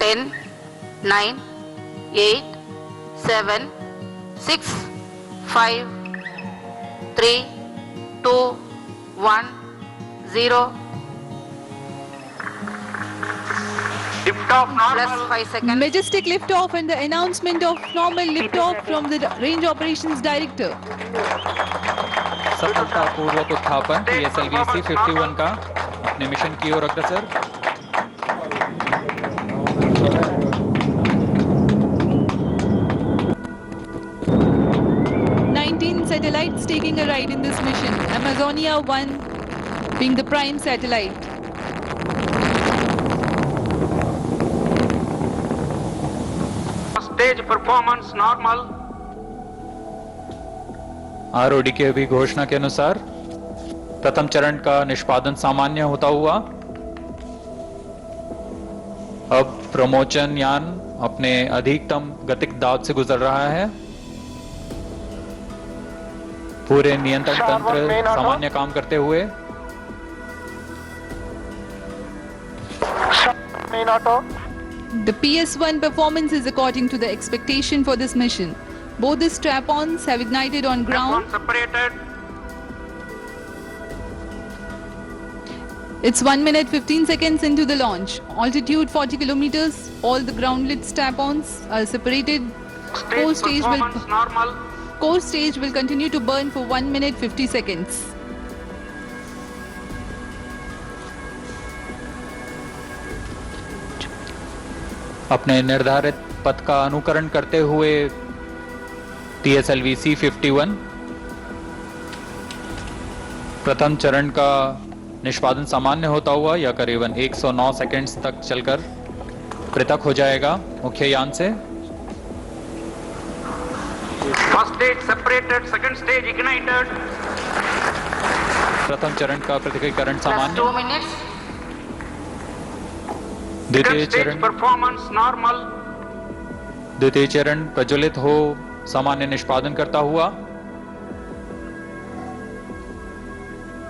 10, 9, 8, 7, 6, 5, 3, 2, 1, 0. Liftoff normal. Plus 5 seconds. Majestic liftoff and the announcement of normal liftoff from the Range Operations Director. सफलतापूर्वक उत्थापन PSLV C-51 का अपने mission की ओर अग्रसर। Satellites taking a ride in this mission. Amazonia 1 being the prime satellite. Stage performance normal. ROD के भी घोषणा के अनुसार प्रथम चरण का निष्पादन सामान्य होता हुआ अब प्रमोचन यान अपने अधिकतम गतिक दाब से गुजर रहा है। पूरे नियंत्रण तंत्र सामान्य काम करते हुए The PS-1 performance is according to the expectation for this mission. Both the strap-ons have ignited on ground. Separated. It's 1 minute 15 seconds into the launch. Altitude 40 kilometers. All the ground-lit strap-ons are separated. Core stage will continue to burn for 1 minute 50 seconds. अपने निर्धारित पथ का अनुकरण करते हुए PSLV C-51 प्रथम चरण का निष्पादन सामान्य होता हुआ यह करीबन 109 सेकंड्स तक चलकर पृथक हो जाएगा मुख्य यान से। First stage separated, second stage ignited. प्रथम चरण का पृथकीकरण Plus सामान्य। 2 minutes. द्वितीय Second stage चरण performance normal. द्वितीय चरण प्रज्वलित हो सामान्य निष्पादन करता हुआ।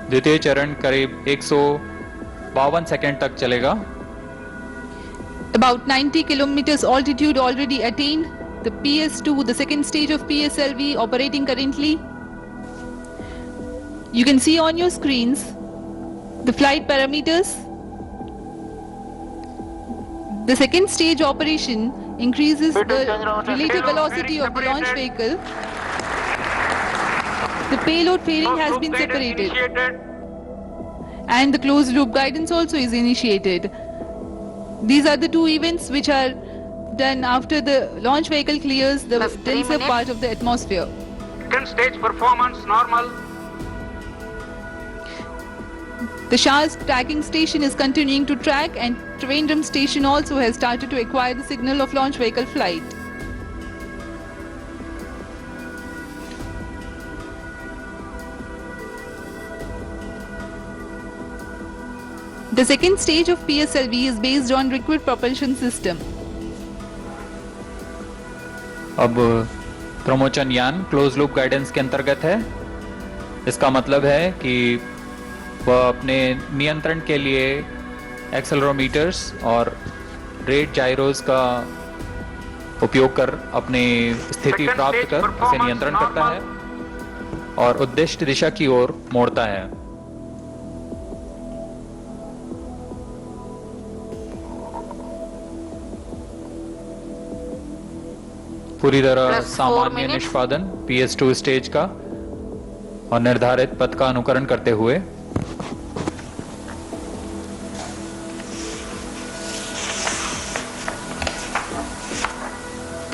द्वितीय चरण करीब 152 सेकंड तक चलेगा। About 90 kilometers altitude already attained. The PS-2, the second stage of PSLV, operating currently. You can see on your screens the flight parameters. The second stage operation increases the relative velocity of the launch vehicle. The payload fairing has been separated, and the closed loop guidance also is initiated. These are the two events which are done after the launch vehicle clears the Plus 3 denser minutes. part of the atmosphere. Second stage performance normal. The Shah's tracking station is continuing to track, and Trivandrum station also has started to acquire the signal of launch vehicle flight. The second stage of PSLV is based on liquid propulsion system. अब प्रमोचन यान close loop guidance के अंतर्गत है। इसका मतलब है कि वह अपने नियंत्रण के लिए एक्सेलरोमीटर्स और रेट जायरोस का उपयोग कर अपनी स्थिति प्राप्त कर उसे नियंत्रण करता है और उद्दिष्ट दिशा की ओर मोड़ता है। पूरी तरह Plus 4 सामान्य minutes. निष्पादन PS-2 स्टेज का और निर्धारित पथ का अनुकरण करते हुए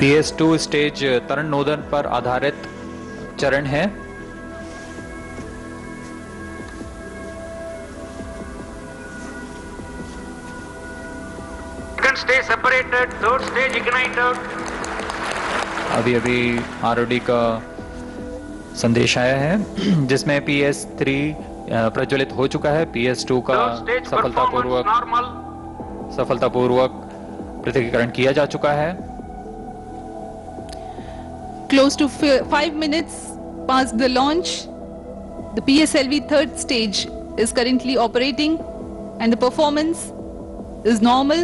PS-2 स्टेज तरंग नोदन पर आधारित चरण है। Second stage separated, third stage ignited. अभी अभी ROD का संदेश आया है जिसमें PS-3 प्रज्वलित हो चुका है। PS-2 का Third stage performance normal. सफलतापूर्वक पृथकीकरण किया जा चुका है। Close to 5 minutes past the launch, the PSLV third stage is currently operating, and the performance is normal.